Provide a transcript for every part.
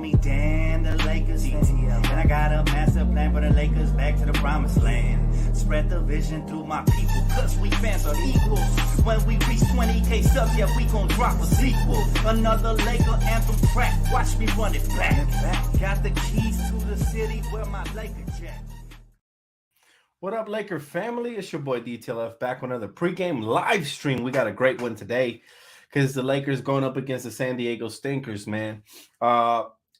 me, damn, the Lakers DTLF. And I got a master plan for the Lakers back to the promised land. Spread the vision through my people, cause we fans are equal. When we reach 20K subs, yeah, we gon' drop a sequel. Another Laker anthem track, watch me run it back. Got the keys to the city where my Laker jack. What up, Laker family? It's your boy DTLF back with another pregame live stream. We got a great one today because the Lakers going up against the San Diego Stinkers, man.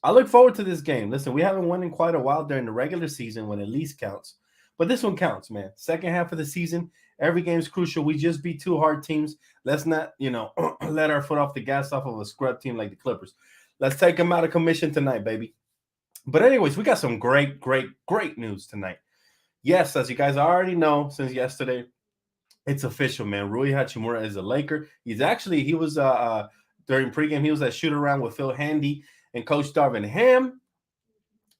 I look forward to this game. Listen, we haven't won in quite a while during the regular season when it least counts. But this one counts, man. Second half of the season, every game's crucial. We just beat two hard teams. Let's not, let our foot off the gas off of a scrub team like the Clippers. Let's take them out of commission tonight, baby. But anyways, we got some great news tonight. Yes, as you guys already know since yesterday, it's official, man. Rui Hachimura is a Laker. He was during pregame, he was at shoot around with Phil Handy and Coach Darvin Ham.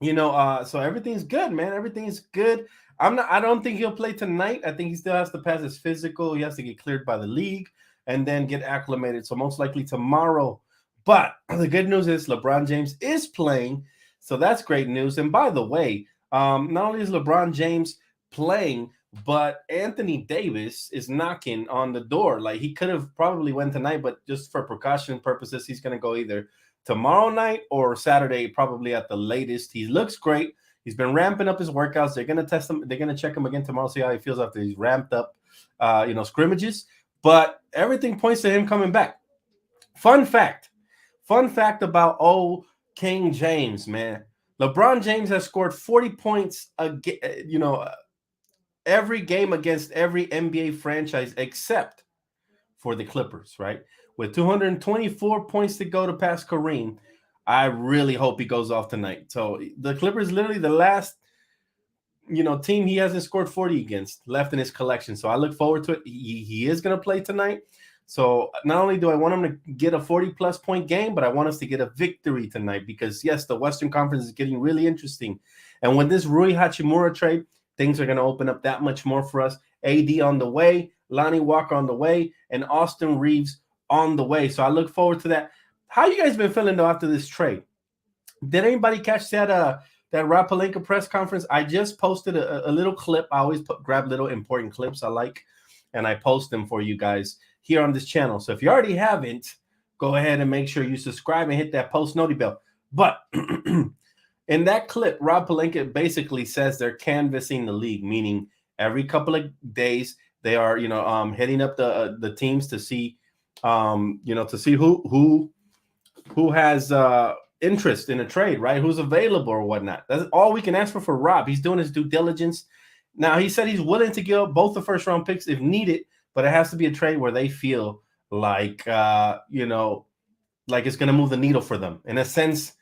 So everything's good, man. Everything's good. I don't think he'll play tonight. I think he still has to pass his physical. He has to get cleared by the league and then get acclimated. So most likely tomorrow. But the good news is LeBron James is playing. So that's great news. And by the way, not only is LeBron James playing, but Anthony Davis is knocking on the door. Like, he could have probably went tonight, but just for precaution purposes, he's going to go either tomorrow night or Saturday, probably at the latest. He looks great. He's been ramping up his workouts. They're going to test him. They're going to check him again tomorrow, see how he feels after he's ramped up, scrimmages. But everything points to him coming back. Fun fact about King James, man. LeBron James has scored 40 points, every game against every NBA franchise except for the Clippers, right? With 224 points to go to pass Kareem, I really hope he goes off tonight. So the Clippers literally the last, team he hasn't scored 40 against left in his collection. So I look forward to it. He is going to play tonight. So not only do I want him to get a 40-plus point game, but I want us to get a victory tonight because, yes, the Western Conference is getting really interesting. And with this Rui Hachimura trade, things are going to open up that much more for us. AD on the way, Lonnie Walker on the way, and Austin Reeves on the way. So I look forward to that. How you guys been feeling, though, after this trade? Did anybody catch that Rob Pelinka press conference? I just posted a little clip. I always grab little important clips I like, and I post them for you guys here on this channel. So if you already haven't, go ahead and make sure you subscribe and hit that post noti bell. But in that clip, Rob Pelinka basically says they're canvassing the league, meaning every couple of days they are, hitting up the teams to see, to see who has interest in a trade, right? Who's available or whatnot. That's all we can ask for Rob. He's doing his due diligence. Now, he said he's willing to give up both the first-round picks if needed, but it has to be a trade where they feel like, like it's going to move the needle for them. In a sense,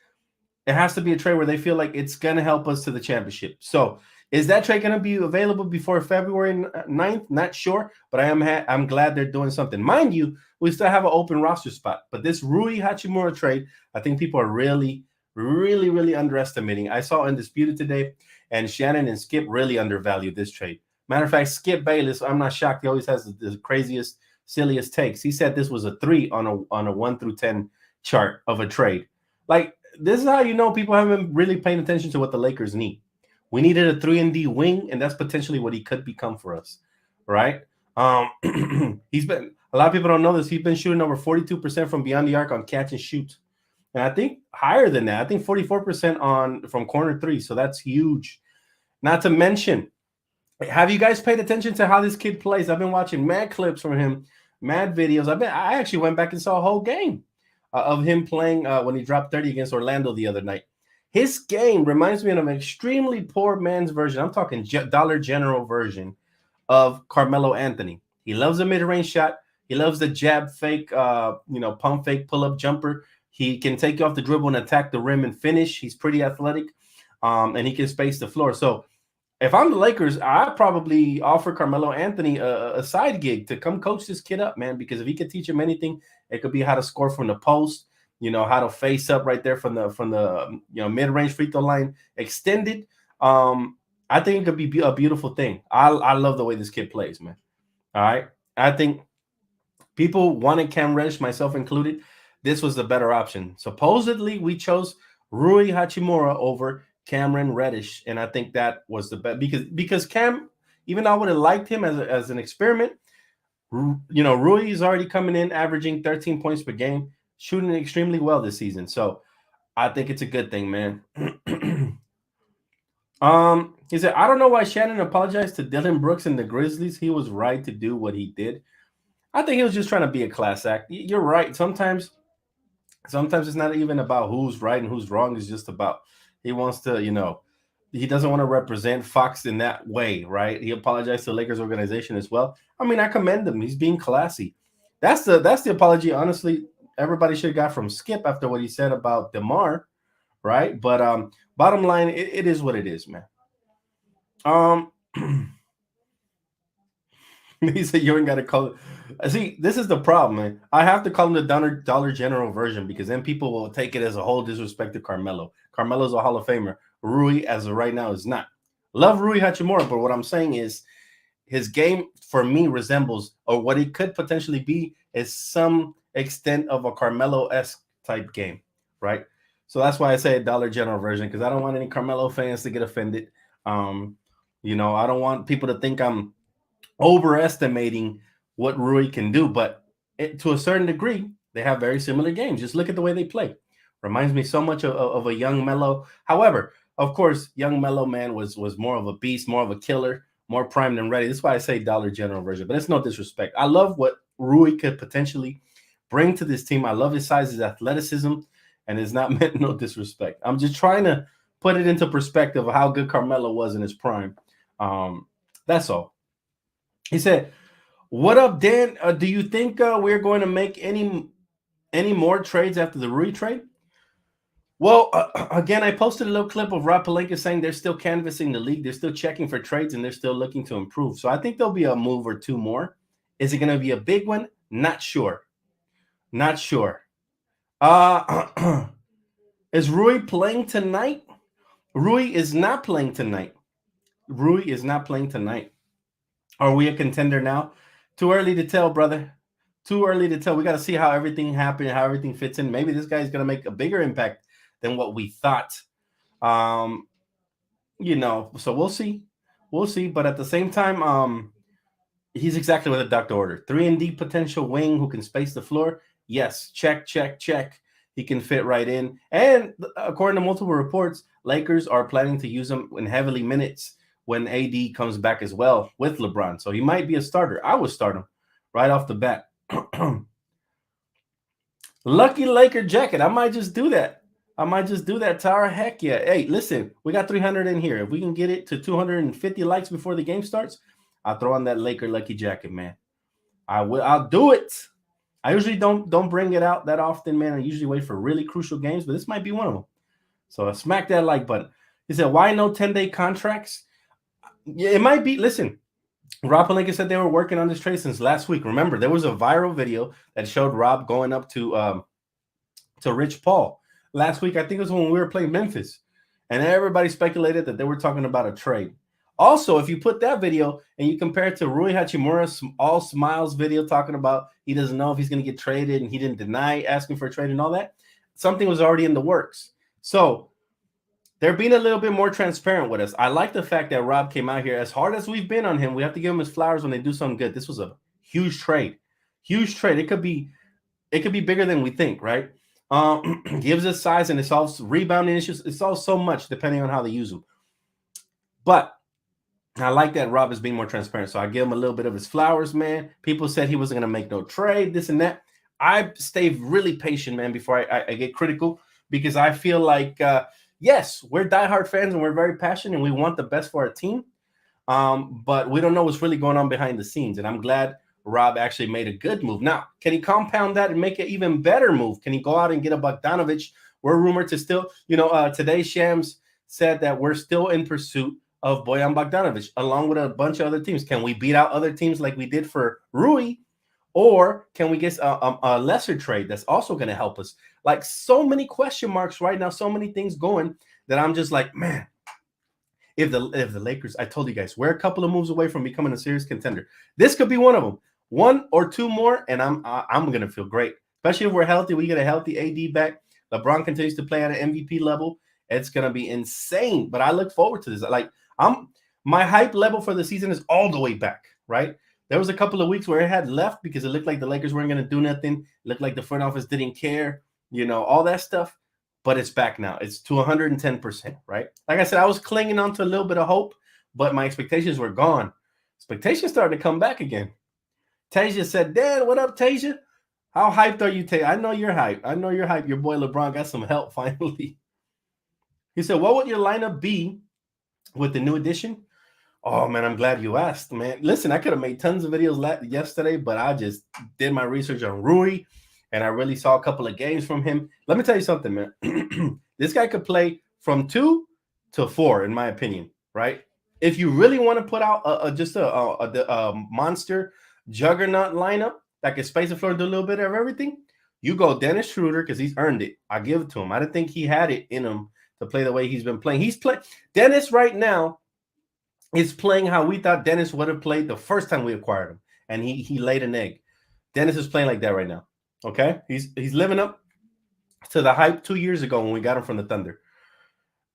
it has to be a trade where they feel like it's going to help us to the championship. So is that trade going to be available before February 9th? Not sure, but I'm glad they're doing something. Mind you, we still have an open roster spot. But this Rui Hachimura trade, I think people are really, really, really underestimating. I saw Undisputed today, and Shannon and Skip really undervalued this trade. Matter of fact, Skip Bayless, I'm not shocked. He always has the craziest, silliest takes. He said this was a 3 on a 1 through 10 chart of a trade. Like, this is how you know people haven't really paying attention to what the Lakers need. We needed a 3-and-D wing, and that's potentially what he could become for us, right? He's been a lot of people don't know this. He's been shooting over 42% from beyond the arc on catch and shoot, and I think higher than that. I think 44% from corner three. So that's huge. Not to mention, have you guys paid attention to how this kid plays? I've been watching mad clips from him, mad videos. I actually went back and saw a whole game of him playing when he dropped 30 against Orlando the other night. His game reminds me of an extremely poor man's version. I'm talking Dollar General version of Carmelo Anthony. He loves a mid-range shot. He loves the jab fake, pump fake pull-up jumper. He can take you off the dribble and attack the rim and finish. He's pretty athletic, and he can space the floor. So if I'm the Lakers, I'd probably offer Carmelo Anthony a side gig to come coach this kid up, man, because if he could teach him anything, it could be how to score from the post, how to face up right there from the mid-range free throw line extended. I think it could be a beautiful thing. I love the way this kid plays, man. All right. I think people wanted Cam Reddish, myself included. This was the better option. Supposedly, we chose Rui Hachimura over Cameron Reddish, and I think that was the best because Cam, even though I would have liked him as an experiment, Rui is already coming in averaging 13 points per game, shooting extremely well this season. So I think it's a good thing, man. He said, I don't know why Shannon apologized to Dylan Brooks and the Grizzlies. He was right to do what he did. I think he was just trying to be a class act. You're right. Sometimes it's not even about who's right and who's wrong. It's just about he wants to, he doesn't want to represent Fox in that way, right? He apologized to the Lakers organization as well. I mean, I commend him. He's being classy. That's the apology, honestly, everybody should have got from Skip after what he said about DeMar, right? But bottom line, it is what it is, man. He said you ain't got to call it. See, this is the problem, man. I have to call him the Dollar General version because then people will take it as a whole disrespect to Carmelo. Carmelo's a Hall of Famer. Rui, as of right now, is not. Love Rui Hachimura, but what I'm saying is his game, for me, resembles, or what it could potentially be, is some extent of a Carmelo-esque type game, right? So that's why I say a Dollar General version, because I don't want any Carmelo fans to get offended. I don't want people to think I'm overestimating what Rui can do, but to a certain degree, they have very similar games. Just look at the way they play. Reminds me so much of a young Melo. However, of course, young Melo, man, was more of a beast, more of a killer, more primed and ready. That's why I say Dollar General version, but it's no disrespect. I love what Rui could potentially bring to this team. I love his size, his athleticism, and it's not meant no disrespect. I'm just trying to put it into perspective of how good Carmelo was in his prime. That's all. He said, what up, Dan? Do you think we're going to make any more trades after the Rui trade? Well, again, I posted a little clip of Rob Pelinka saying they're still canvassing the league. They're still checking for trades, and they're still looking to improve. So I think there'll be a move or two more. Is it going to be a big one? Not sure. Not sure. Is Rui playing tonight? Rui is not playing tonight. Rui is not playing tonight. Are we a contender now? Too early to tell, brother. Too early to tell. We got to see how everything happened, how everything fits in. Maybe this guy's going to make a bigger impact than what we thought. So we'll see. We'll see. But at the same time, he's exactly what the doctor ordered. 3-and-D potential wing who can space the floor. Yes, check, check, check. He can fit right in. And according to multiple reports, Lakers are planning to use him in heavily minutes when AD comes back as well with LeBron. So he might be a starter. I would start him right off the bat. Lucky Laker jacket. I might just do that. Tara. Heck yeah. Hey, listen, we got 300 in here. If we can get it to 250 likes before the game starts, I'll throw on that Laker lucky jacket, man. I'll do it. I usually don't bring it out that often, man. I usually wait for really crucial games, but this might be one of them. So smack that like button. He said, why no 10-day contracts? Yeah, it might be. Listen, Rob Pelinka said they were working on this trade since last week. Remember, there was a viral video that showed Rob going up to Rich Paul last week. I think it was when we were playing Memphis, and everybody speculated that they were talking about a trade. Also, if you put that video and you compare it to Rui Hachimura's all smiles video talking about he doesn't know if he's going to get traded and he didn't deny asking for a trade and all that, something was already in the works. So they're being a little bit more transparent with us. I like the fact that Rob came out here. As hard as we've been on him, we have to give him his flowers when they do something good. This was a huge trade. Huge trade. It could be bigger than we think, right? Gives us size and it solves rebounding issues. It solves so much depending on how they use them. But I like that Rob is being more transparent. So I give him a little bit of his flowers, man. People said he wasn't going to make no trade, this and that. I stay really patient, man, before I get critical, because I feel like, yes, we're diehard fans and we're very passionate and we want the best for our team. But we don't know what's really going on behind the scenes. And I'm glad Rob actually made a good move. Now, can he compound that and make an even better move? Can he go out and get a Bogdanovich? We're rumored to still, today Shams said that we're still in pursuit of Bojan Bogdanovich, along with a bunch of other teams. Can we beat out other teams like we did for Rui? Or can we get a lesser trade that's also going to help us? Like, so many question marks right now, so many things going that I'm just like, man, if the Lakers, I told you guys, we're a couple of moves away from becoming a serious contender. This could be one of them. One or two more, and I'm going to feel great. Especially if we're healthy, we get a healthy AD back. LeBron continues to play at an MVP level, it's gonna be insane. But I look forward to this. Like my hype level for the season is all the way back, right? There was a couple of weeks where it had left because it looked like the Lakers weren't going to do nothing. It looked like the front office didn't care, all that stuff. But it's back now. It's to 110%, right? Like I said, I was clinging on to a little bit of hope, but my expectations were gone. Expectations started to come back again. Tasia said, "Dad, what up, Tasia? How hyped are you, Tasia? I know you're hyped. I know you're hyped. Your boy LeBron got some help finally." He said, "What would your lineup be with the new addition?" Oh, man, I'm glad you asked, man. Listen, I could have made tons of videos yesterday, but I just did my research on Rui, and I really saw a couple of games from him. Let me tell you something, man. This guy could play from 2 to 4, in my opinion, right? If you really want to put out just a monster juggernaut lineup that can space the floor and do a little bit of everything, you go Dennis Schroeder because he's earned it. I give it to him. I didn't think he had it in him to play the way he's been playing. Dennis right now is playing how we thought Dennis would have played the first time we acquired him, and he laid an egg. Dennis is playing like that right now. Okay, he's living up to the hype 2 years ago when we got him from the Thunder.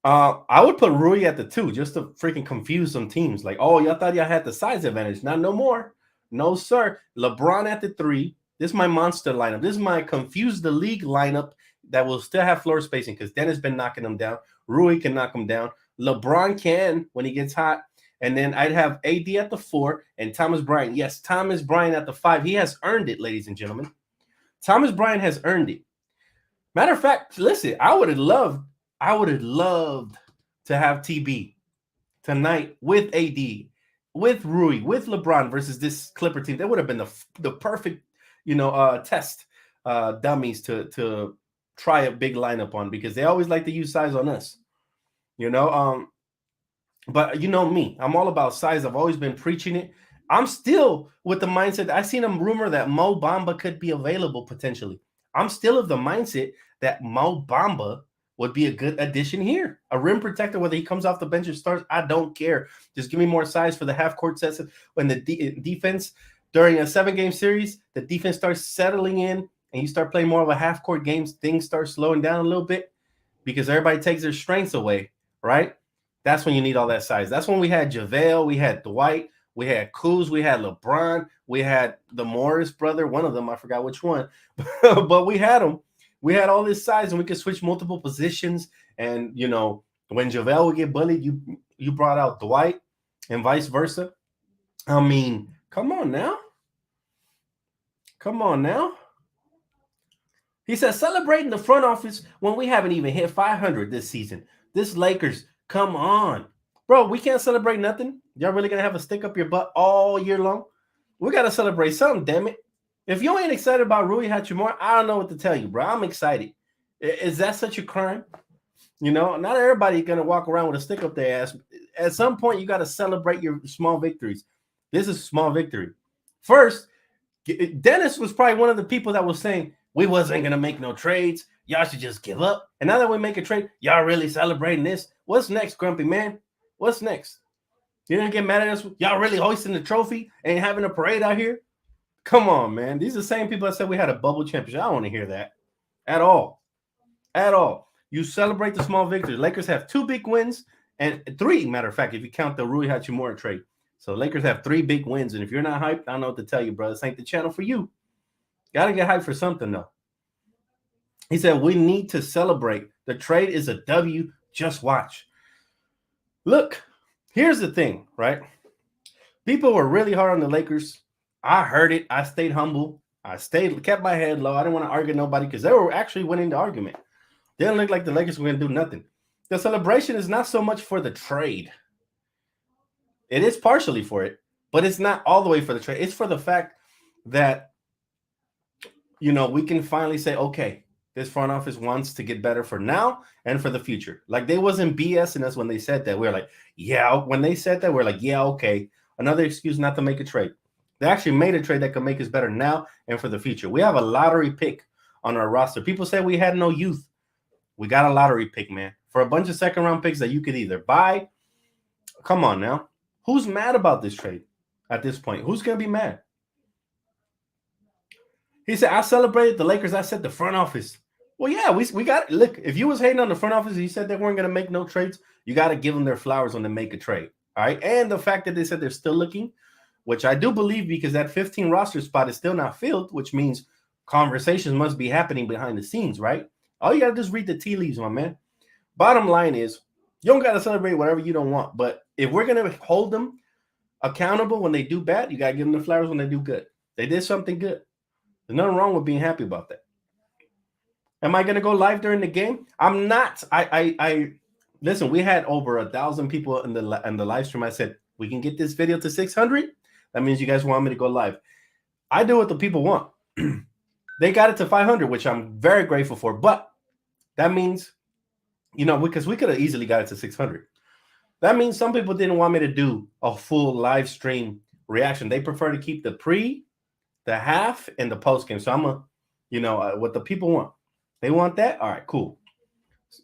I would put Rui at the 2 just to freaking confuse some teams. Like, oh, y'all thought y'all had the size advantage. Not no more. No, sir. LeBron at the 3. This is my monster lineup. This is my confuse the league lineup that will still have floor spacing because Dennis been knocking them down. Rui can knock them down. LeBron can when he gets hot. And then I'd have AD at the 4 and Thomas Bryant. Yes, Thomas Bryant at the 5. He has earned it, ladies and gentlemen. Thomas Bryant has earned it. Matter of fact, listen, I would have loved to have TB tonight with AD, with Rui, with LeBron versus this Clipper team. That would have been the perfect, test dummies to try a big lineup on because they always like to use size on us. But you know me, I'm all about size. I've always been preaching it. I'm still with the mindset. I seen a rumor that Mo Bamba could be available potentially. I'm still of the mindset that Mo Bamba would be a good addition here. A rim protector, whether he comes off the bench or starts, I don't care. Just give me more size for the half-court sets. When the defense, during a 7-game series, the defense starts settling in and you start playing more of a half-court games, things start slowing down a little bit because everybody takes their strengths away, right? That's when you need all that size. That's when we had JaVale, we had Dwight, we had Kuz, we had LeBron, we had the Morris brother, one of them, I forgot which one, but we had them. We had all this size and we could switch multiple positions. And, when JaVale would get bullied, you brought out Dwight and vice versa. I mean, come on now. Come on now. He says, celebrating the front office when we haven't even hit 500 this season. This Lakers, come on. Bro, we can't celebrate nothing. Y'all really going to have a stick up your butt all year long? We got to celebrate something, damn it. If you ain't excited about Rui Hachimura, I don't know what to tell you, bro. I'm excited. Is that such a crime? Not everybody going to walk around with a stick up their ass. At some point, you got to celebrate your small victories. This is a small victory. First, Dennis was probably one of the people that was saying, we wasn't going to make no trades. Y'all should just give up. And now that we make a trade, y'all really celebrating this? What's next, Grumpy man? What's next? You didn't get mad at us? Y'all really hoisting the trophy and having a parade out here? Come on, man. These are the same people that said we had a bubble championship. I don't want to hear that at all. At all. You celebrate the small victories. Lakers have 2 big wins and 3, matter of fact, if you count the Rui Hachimura trade. So Lakers have 3 big wins. And if you're not hyped, I don't know what to tell you, bro. This ain't the channel for you. Got to get hyped for something, though. He said, we need to celebrate. The trade is a W. Just watch. Look, here's the thing, right? People were really hard on the Lakers. I heard it. I stayed humble. I kept my head low. I didn't want to argue with nobody because they were actually winning the argument. They didn't look like the Lakers were going to do nothing. The celebration is not so much for the trade. It is partially for it, but it's not all the way for the trade. It's for the fact that, we can finally say, okay, this front office wants to get better for now and for the future. Like they wasn't BSing us when they said that. We were like, yeah. When they said that, we're like, yeah, okay. Another excuse not to make a trade. They actually made a trade that could make us better now and for the future. We have a lottery pick on our roster. People say we had no youth. We got a lottery pick, man, for a bunch of second-round picks that you could either buy. Come on now. Who's mad about this trade at this point? Who's going to be mad? He said, I celebrated the Lakers. I said the front office. Well, yeah, we got look. If you was hating on the front office, and you said they weren't going to make no trades. You got to give them their flowers when they make a trade. All right, and the fact that they said they're still looking, which I do believe because that 15 roster spot is still not filled, which means conversations must be happening behind the scenes, right? All you got to do is read the tea leaves, my man. Bottom line is, you don't got to celebrate whatever you don't want, but if we're going to hold them accountable when they do bad, you got to give them the flowers when they do good. They did something good. There's nothing wrong with being happy about that. Am I going to go live during the game? I'm not. I listen. We had over 1,000 people in the live stream. I said we can get this video to 600. That means you guys want me to go live. I do what the people want. They got it to 500, which I'm very grateful for. But that means, because we could have easily got it to 600. That means some people didn't want me to do a full live stream reaction. They prefer to keep the pre, the half, and the post game. So I'm what the people want. They want that? All right, cool.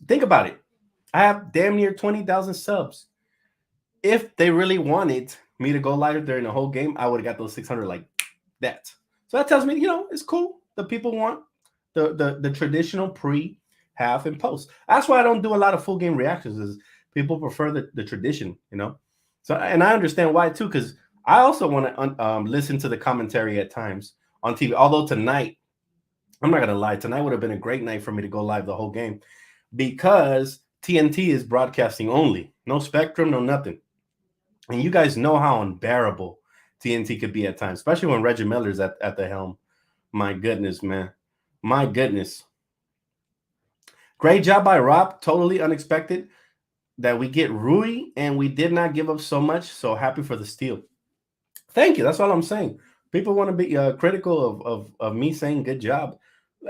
Think about it. I have damn near 20,000 subs. If they really wanted me to go live during the whole game, I would have got those 600 like that. So that tells me, it's cool. The people want the traditional pre, half, and post. That's why I don't do a lot of full game reactions. Is people prefer the tradition, So, and I understand why too, because I also want to listen to the commentary at times on TV. Although tonight, I'm not gonna lie, tonight would have been a great night for me to go live the whole game because TNT is broadcasting only, no Spectrum, no nothing. And you guys know how unbearable TNT could be at times, especially when Reggie Miller's at the helm. My goodness, man. My goodness. Great job by Rob. Totally unexpected that we get Rui and we did not give up so much. So happy for the steal. Thank you. That's all I'm saying. People want to be critical of me saying good job.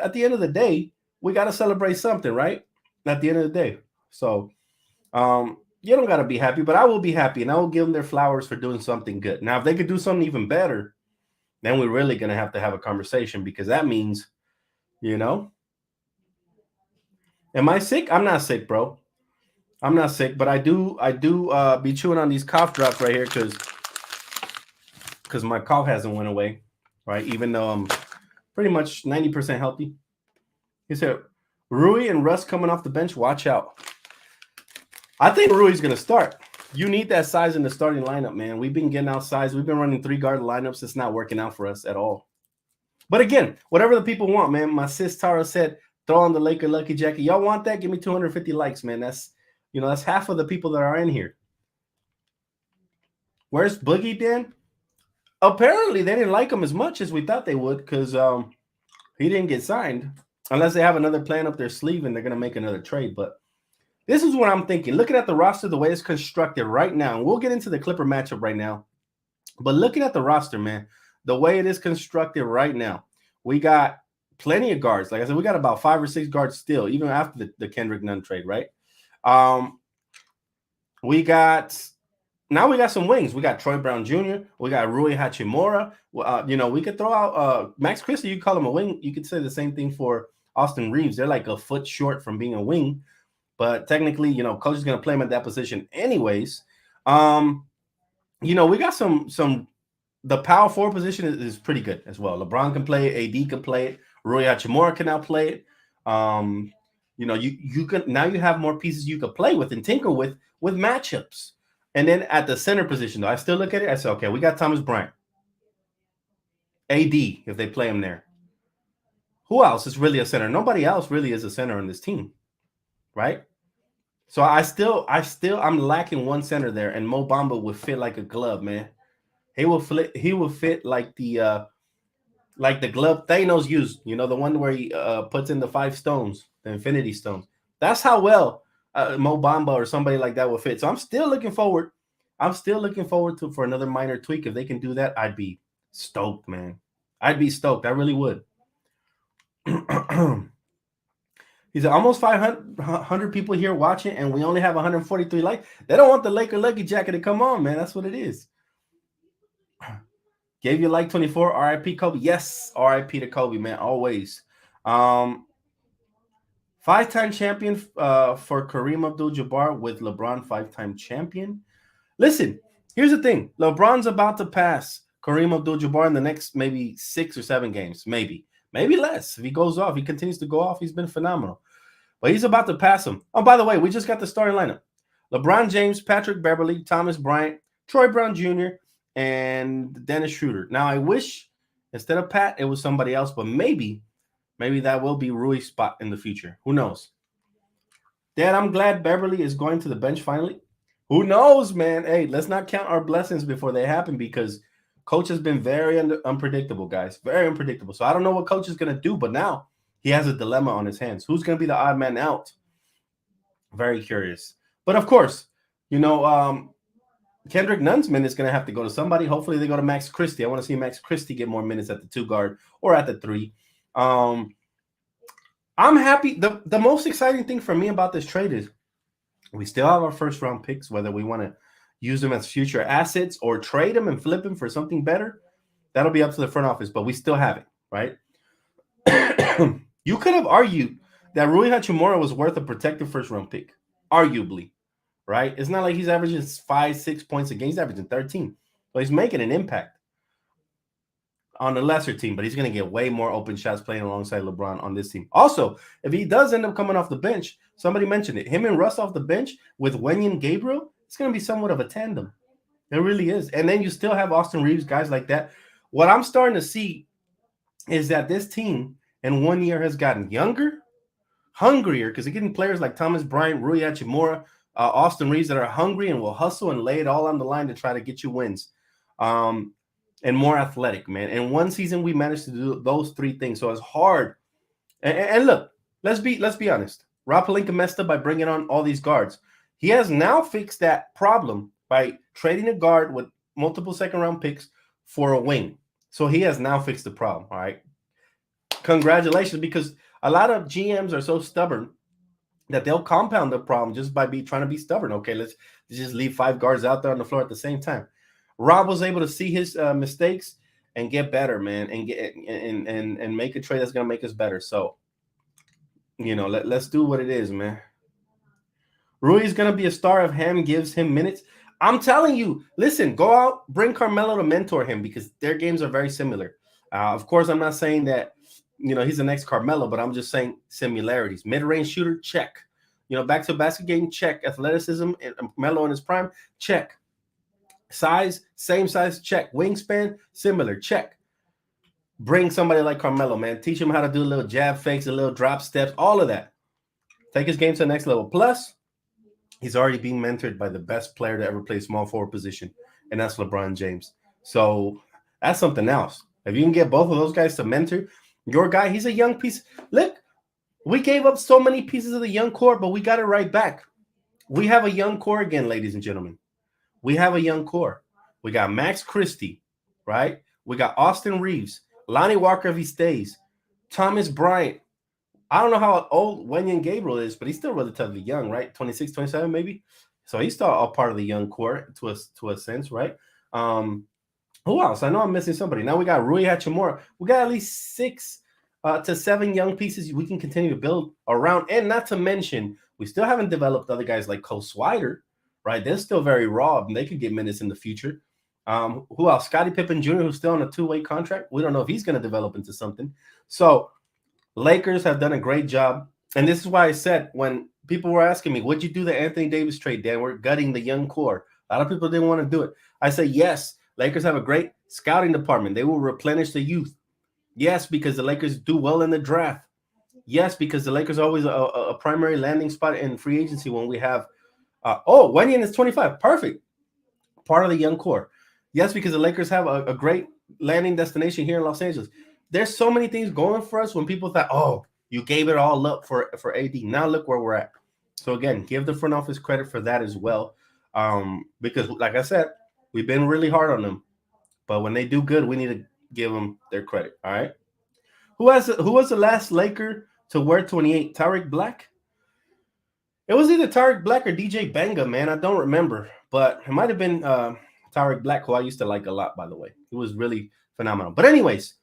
At the end of the day, we got to celebrate something, right? At the end of the day. So you don't got to be happy, but I will be happy, and I will give them their flowers for doing something good. Now, if they could do something even better, then we're really going to have a conversation because that means, am I sick? I'm not sick, bro. I'm not sick, but I do be chewing on these cough drops right here because my cough hasn't went away, right? Even though I'm pretty much 90% healthy. He said, Rui and Russ coming off the bench, watch out. I think Rui's going to start. You need that size in the starting lineup, man. We've been getting outsized. We've been running 3-guard lineups. It's not working out for us at all. But again, whatever the people want, man. My sis Tara said, throw on the Laker Lucky Jacket. Y'all want that? Give me 250 likes, man. That's half of the people that are in here. Where's Boogie Dan? Apparently, they didn't like him as much as we thought they would because he didn't get signed unless they have another plan up their sleeve and they're going to make another trade. But this is what I'm thinking. Looking at the roster, the way it's constructed right now, and we'll get into the Clipper matchup right now. But looking at the roster, man, the way it is constructed right now, we got plenty of guards. Like I said, we got about 5 or 6 guards still, even after the Kendrick Nunn trade, right? We got some wings. We got Troy Brown Jr. We got Rui Hachimura. We could throw out Max Christie. You call him a wing. You could say the same thing for Austin Reeves. They're like a foot short from being a wing. But technically, coach is going to play him at that position anyways. We got some the power forward position is pretty good as well. LeBron can play it. AD can play it. Rui Hachimura can now play it. You can now you have more pieces you could play with and tinker with matchups. And then at the center position, though, I still look at it. I say, okay, we got Thomas Bryant. AD, if they play him there. Who else is really a center? Nobody else really is a center on this team. Right? So I'm lacking one center there, and Mo Bamba would fit like a glove, man. He will fit like the glove Thanos used, the one where he puts in the 5 stones, the Infinity Stones. That's how well Mo Bamba or somebody like that will fit. So I'm still looking forward. For another minor tweak. If they can do that, I'd be stoked, man. I'd be stoked. I really would. He said, almost 500 people here watching, and we only have 143 likes. They don't want the Laker Lucky Jacket to come on, man. That's what it is. Gave you like 24. RIP Kobe. Yes, RIP to Kobe, man. Always. 5-time champion for Kareem Abdul-Jabbar with LeBron 5-time champion. Listen, here's the thing. LeBron's about to pass Kareem Abdul-Jabbar in the next maybe 6 or 7 games. Maybe maybe less. If he goes off, he continues to go off. He's been phenomenal. But he's about to pass him. Oh, by the way, we just got the starting lineup. LeBron James, Patrick Beverley, Thomas Bryant, Troy Brown Jr., and Dennis Schroeder. Now, I wish instead of Pat, it was somebody else, but maybe that will be Rui's spot in the future. Who knows? Dad, I'm glad Beverly is going to the bench finally. Who knows, man? Hey, let's not count our blessings before they happen because Coach has been very unpredictable, guys. Very unpredictable. So I don't know what Coach is going to do, but now he has a dilemma on his hands. Who's going to be the odd man out? Very curious. But of course, Kendrick Nunn's minutes is going to have to go to somebody. Hopefully they go to Max Christie. I want to see Max Christie get more minutes at the 2 guard or at the 3. I'm happy. The most exciting thing for me about this trade is we still have our first round picks, whether we want to use them as future assets or trade them and flip them for something better. That'll be up to the front office, but we still have it, right? You could have argued that Rui Hachimura was worth a protected first round pick, arguably, right? It's not like he's averaging 5-6 points a game. He's averaging 13, but he's making an impact on a lesser team, but he's going to get way more open shots playing alongside LeBron on this team. Also, if he does end up coming off the bench, somebody mentioned it, him and Russ off the bench with Wenyen Gabriel, it's going to be somewhat of a tandem. It really is. And then you still have Austin Reeves, guys like that. What I'm starting to see is that this team in 1 year has gotten younger, hungrier, because they're getting players like Thomas Bryant, Rui Hachimura, Austin Reeves that are hungry and will hustle and lay it all on the line to try to get you wins. And more athletic, man. In one season, we managed to do those 3 things. So it's hard. And look, let's be honest. Rob Pelinka messed up by bringing on all these guards. He has now fixed that problem by trading a guard with multiple second-round picks for a wing. So he has now fixed the problem, all right? Congratulations, because a lot of GMs are so stubborn that they'll compound the problem just by trying to be stubborn. Okay, let's just leave 5 guards out there on the floor at the same time. Rob was able to see his mistakes and get better, man, and get and make a trade that's gonna make us better. So, let's do what it is, man. Rui is gonna be a star if Ham gives him minutes. I'm telling you, listen, go out, bring Carmelo to mentor him because their games are very similar. Of course, I'm not saying that he's the next Carmelo, but I'm just saying similarities. Mid-range shooter, check. Back to basket game, check. Athleticism, and Melo in his prime, check. Size, same size, check. Wingspan, similar, check. Bring somebody like Carmelo, man. Teach him how to do a little jab fakes, a little drop steps, all of that. Take his game to the next level. Plus, he's already being mentored by the best player to ever play small forward position, and that's LeBron James. So that's something else. If you can get both of those guys to mentor your guy, he's a young piece. Look, we gave up so many pieces of the young core, but we got it right back. We have a young core again, ladies and gentlemen. We have a young core. We got Max Christie, right? We got Austin Reeves, Lonnie Walker if he stays, Thomas Bryant. I don't know how old Wenyen Gabriel is, but he's still relatively young, right? 26, 27 maybe. So he's still a part of the young core to a sense, right? Who else? I know I'm missing somebody. Now we got Rui Hachimura. We got at least 6 to 7 young pieces we can continue to build around. And not to mention, we still haven't developed other guys like Cole Swider, right? They're still very raw, and they could get minutes in the future. Who else? Scottie Pippen Jr., who's still on a 2-way contract. We don't know if he's going to develop into something. So Lakers have done a great job. And this is why I said when people were asking me, would you do the Anthony Davis trade, Dan? We're gutting the young core. A lot of people didn't want to do it. I say, yes, Lakers have a great scouting department. They will replenish the youth. Yes, because the Lakers do well in the draft. Yes, because the Lakers are always a primary landing spot in free agency when we have Wenyen is 25. Perfect. Part of the young core. Yes, because the Lakers have a great landing destination here in Los Angeles. There's so many things going for us when people thought, you gave it all up for AD. Now look where we're at. So, again, give the front office credit for that as well. Because, like I said, we've been really hard on them. But when they do good, we need to give them their credit. All right? Who was the last Laker to wear 28? Tariq Black? It was either Tariq Black or DJ Banga, man. I don't remember. But it might have been Tariq Black, who I used to like a lot, by the way. He was really phenomenal. But anyways,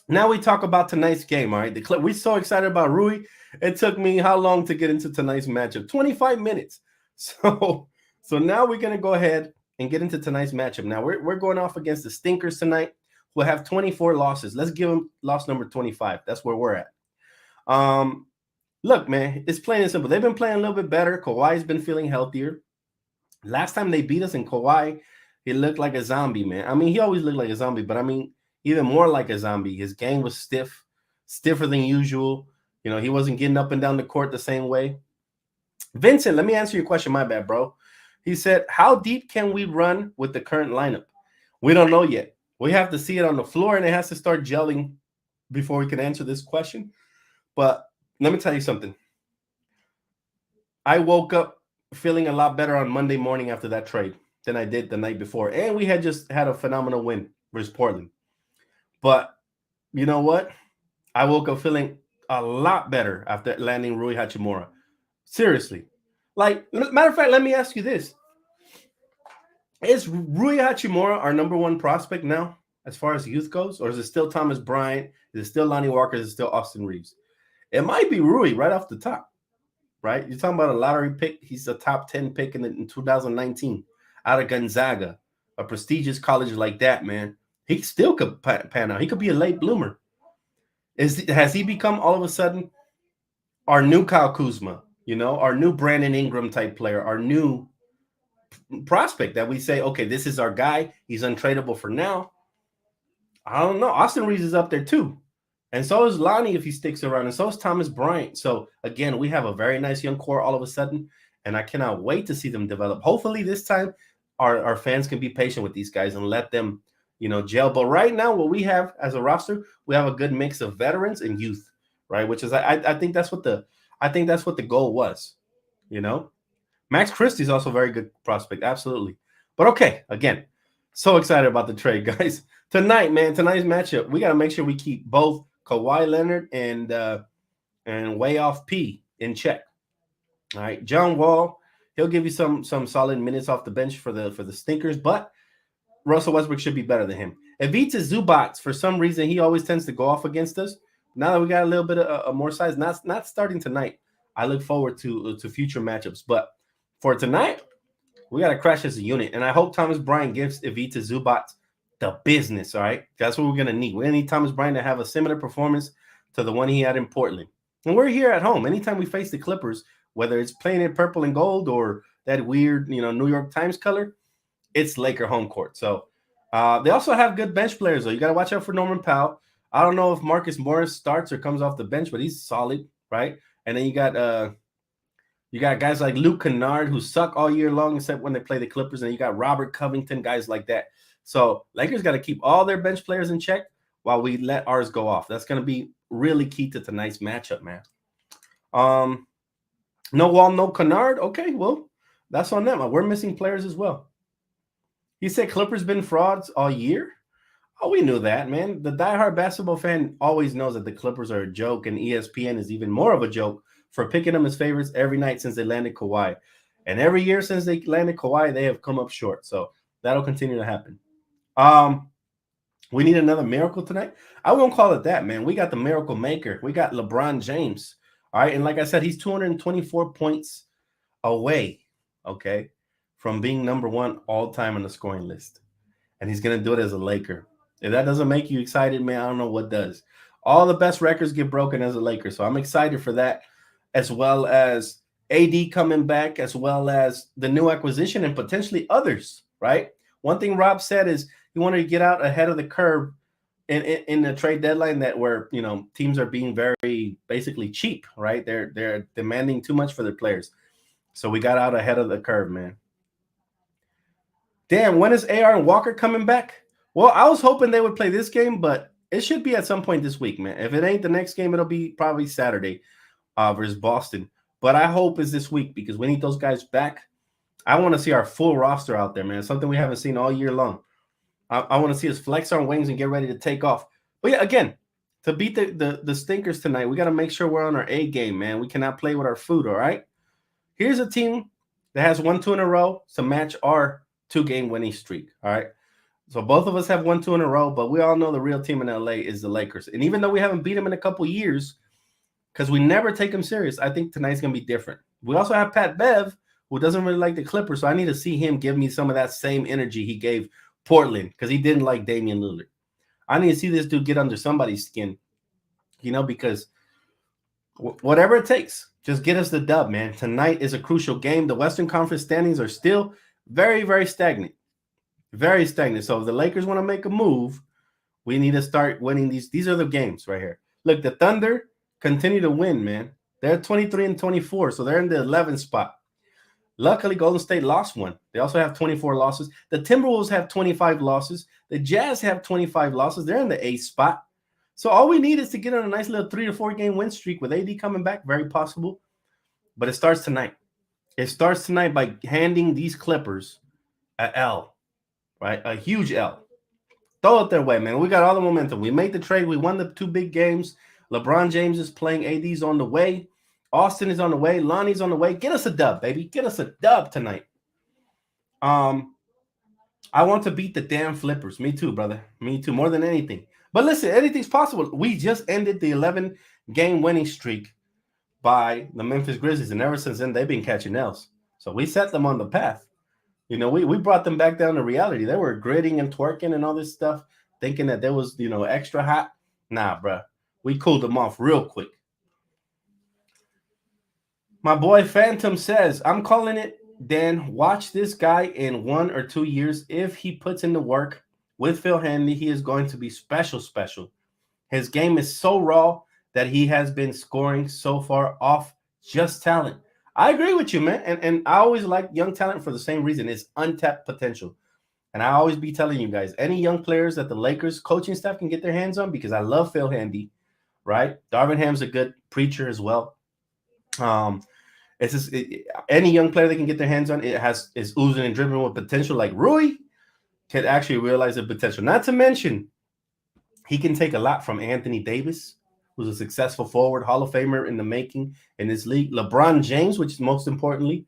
now we talk about tonight's game, all right? We're so excited about Rui. It took me how long to get into tonight's matchup? 25 minutes. So now we're going to go ahead and get into tonight's matchup. Now, we're going off against the Stinkers tonight, will have 24 losses. Let's give them loss number 25. That's where we're at. Look, man, it's plain and simple. They've been playing a little bit better. Kawhi's been feeling healthier. Last time they beat us in Kawhi, he looked like a zombie, man. I mean, he always looked like a zombie, but I mean, even more like a zombie. His game was stiff, stiffer than usual. You know, he wasn't getting up and down the court the same way. Vincent, let me answer your question. My bad, bro. He said, how deep can we run with the current lineup? We don't know yet. We have to see it on the floor, and it has to start gelling before we can answer this question. But let me tell you something. I woke up feeling a lot better on Monday morning after that trade than I did the night before. And we had just had a phenomenal win versus Portland. But you know what? I woke up feeling a lot better after landing Rui Hachimura. Seriously. Like, matter of fact, let me ask you this. Is Rui Hachimura our number one prospect now as far as youth goes? Or is it still Thomas Bryant? Is it still Lonnie Walker? Is it still Austin Reeves? It might be Rui right off the top, right? You're talking about a lottery pick. He's a top 10 pick in 2019 out of Gonzaga, a prestigious college like that, man. He still could pan out. He could be a late bloomer. Has he become all of a sudden our new Kyle Kuzma, you know, our new Brandon Ingram type player, our new prospect that we say, okay, this is our guy. He's untradeable for now. I don't know. Austin Reeves is up there too. And so is Lonnie if he sticks around. And so is Thomas Bryant. So, again, we have a very nice young core all of a sudden. And I cannot wait to see them develop. Hopefully this time our fans can be patient with these guys and let them, you know, gel. But right now what we have as a roster, we have a good mix of veterans and youth, right? Which is I think that's what the goal was, you know. Max Christie's also a very good prospect. Absolutely. But okay, again, so excited about the trade, guys. Tonight's matchup, we got to make sure we keep both Kawhi Leonard and Way Off P in check. All right, John Wall, he'll give you some solid minutes off the bench for the stinkers, but Russell Westbrook should be better than him. Ivica Zubac, for some reason, he always tends to go off against us. Now that we got a little bit of more size, not starting tonight. I look forward to future matchups, but for tonight, we got to crash as a unit, and I hope Thomas Bryant gives Ivica Zubac the business, all right? That's what we're going to need. We're going to need Thomas Bryant to have a similar performance to the one he had in Portland. And we're here at home. Anytime we face the Clippers, whether it's playing in purple and gold or that weird, you know, New York Times color, it's Laker home court. So they also have good bench players, though. You got to watch out for Norman Powell. I don't know if Marcus Morris starts or comes off the bench, but he's solid, right? And then you got guys like Luke Kennard who suck all year long except when they play the Clippers, and you got Robert Covington, guys like that. So Lakers got to keep all their bench players in check while we let ours go off. That's going to be really key to tonight's matchup, man. No Wall, no Kennard. Okay, well, that's on them. We're missing players as well. He said Clippers been frauds all year. Oh, we knew that, man. The diehard basketball fan always knows that the Clippers are a joke, and ESPN is even more of a joke for picking them as favorites every night since they landed Kawhi. And every year since they landed Kawhi, they have come up short. So that'll continue to happen. We need another miracle tonight. I won't call it that, man. We got the miracle maker. We got LeBron James. All right. And like I said, he's 224 points away, okay, from being number one all time on the scoring list. And he's going to do it as a Laker. If that doesn't make you excited, man, I don't know what does. All the best records get broken as a Laker. So I'm excited for that, as well as AD coming back, as well as the new acquisition and potentially others, right? One thing Rob said is he wanted to get out ahead of the curve in the trade deadline, that where, you know, teams are being very basically cheap, right? They're demanding too much for their players. So we got out ahead of the curve, man. Damn, when is AR and Walker coming back? Well, I was hoping they would play this game, but it should be at some point this week, man. If it ain't the next game, it'll be probably Saturday versus Boston. But I hope it's this week because we need those guys back. I want to see our full roster out there, man. Something we haven't seen all year long. I want to see us flex our wings and get ready to take off. But yeah, again, to beat the stinkers tonight, we got to make sure we're on our A game, man. We cannot play with our food, all right? Here's a team that has 1-2 in a row to match our 2-game winning streak, all right? So both of us have 1-2 in a row, but we all know the real team in LA is the Lakers. And even though we haven't beat them in a couple years, because we never take them serious, I think tonight's going to be different. We also have Pat Bev, who doesn't really like the Clippers, so I need to see him give me some of that same energy he gave Portland, because he didn't like Damian Lillard. I need to see this dude get under somebody's skin, because whatever it takes, just get us the dub, man. Tonight is a crucial game. The Western Conference standings are still very, very stagnant. Very stagnant. So if the Lakers want to make a move, we need to start winning these. These are the games right here. Look, the Thunder continue to win, man. They're 23-24, so they're in the 11th spot. Luckily, Golden State lost one. They also have 24 losses. The Timberwolves have 25 losses. The Jazz have 25 losses. They're in the 8th spot. So all we need is to get on a nice little 3 to 4 game win streak with AD coming back. Very possible. But it starts tonight. It starts tonight by handing these Clippers an L, right? A huge L. Throw it their way, man. We got all the momentum. We made the trade. We won the 2 big games. LeBron James is playing. AD's on the way. Austin is on the way. Lonnie's on the way. Get us a dub, baby. Get us a dub tonight. I want to beat the damn Flippers. Me too, brother. Me too, more than anything. But listen, anything's possible. We just ended the 11-game winning streak by the Memphis Grizzlies, and ever since then, they've been catching L's. So we set them on the path. We brought them back down to reality. They were gritting and twerking and all this stuff, thinking that there was, extra hot. Nah, bro. We cooled them off real quick. My boy Phantom says, I'm calling it, Dan. Watch this guy in 1 or 2 years. If he puts in the work with Phil Handy, he is going to be special. His game is so raw that he has been scoring so far off just talent. I agree with you, man. And I always like young talent for the same reason. It's untapped potential. And I always be telling you guys, any young players that the Lakers coaching staff can get their hands on, because I love Phil Handy, right? Darvin Ham's a good preacher as well. It's just any young player they can get their hands on, is oozing and dripping with potential. Like Rui can actually realize the potential. Not to mention, he can take a lot from Anthony Davis, who's a successful forward, Hall of Famer in the making in this league. LeBron James, which is most importantly,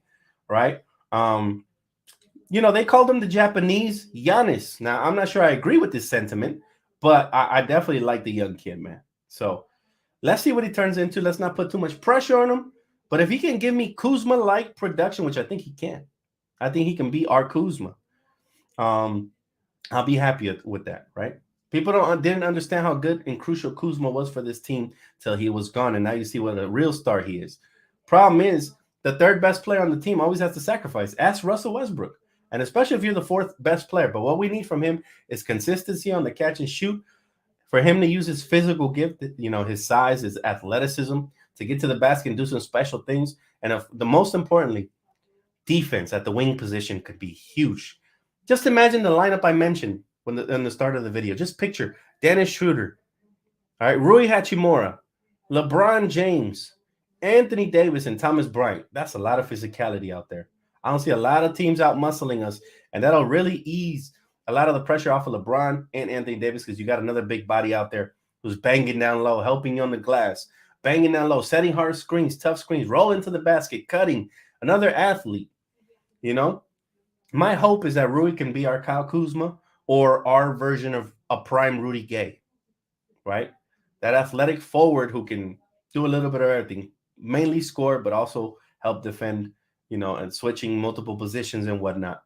right? They called him the Japanese Giannis. Now, I'm not sure I agree with this sentiment, but I definitely like the young kid, man. So let's see what he turns into. Let's not put too much pressure on him. But if he can give me Kuzma-like production, which I think he can, I think he can be our Kuzma. I'll be happy with that, right? People didn't understand how good and crucial Kuzma was for this team till he was gone, and now you see what a real star he is. Problem is, the third best player on the team always has to sacrifice. Ask Russell Westbrook, and especially if you're the 4th best player. But what we need from him is consistency on the catch and shoot, for him to use his physical gift, his size, his athleticism, to get to the basket and do some special things. And the most importantly, defense at the wing position could be huge. Just imagine the lineup I mentioned in the start of the video. Just picture Dennis Schroeder, all right, Rui Hachimura, LeBron James, Anthony Davis, and Thomas Bryant. That's a lot of physicality out there. I don't see a lot of teams out muscling us, and that'll really ease a lot of the pressure off of LeBron and Anthony Davis, because you got another big body out there who's banging down low, helping you on the glass, banging down low, setting hard screens, tough screens, rolling to the basket, cutting. Another athlete, My hope is that Rui can be our Kyle Kuzma, or our version of a prime Rudy Gay, right? That athletic forward who can do a little bit of everything, mainly score, but also help defend, and switching multiple positions and whatnot.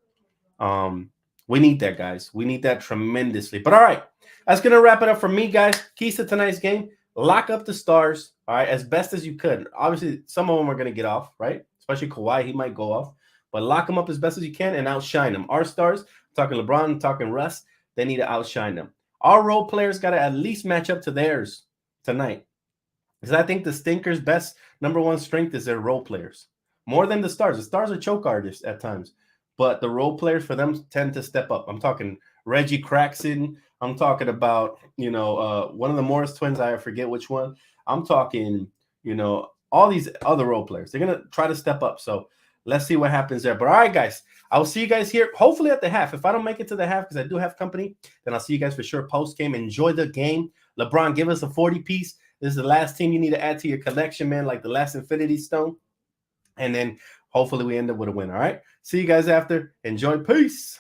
We need that, guys. We need that tremendously. But all right, that's going to wrap it up for me, guys. Keys to tonight's game: lock up the stars, all right, as best as you could. Obviously, some of them are going to get off, right? Especially Kawhi, he might go off. But lock them up as best as you can and outshine them. Our stars, talking LeBron, talking Russ, they need to outshine them. Our role players got to at least match up to theirs tonight. Because I think the Stinkers' best number one strength is their role players. More than the stars. The stars are choke artists at times. But the role players for them tend to step up. I'm talking Reggie Craxton. I'm talking about, one of the Morris twins. I forget which one. I'm talking, all these other role players. They're going to try to step up. So let's see what happens there. But all right, guys, I'll see you guys here, hopefully at the half. If I don't make it to the half, because I do have company, then I'll see you guys for sure post-game. Enjoy the game. LeBron, give us a 40-piece. This is the last team you need to add to your collection, man, like the last Infinity Stone. And then hopefully we end up with a win, all right? See you guys after. Enjoy. Peace.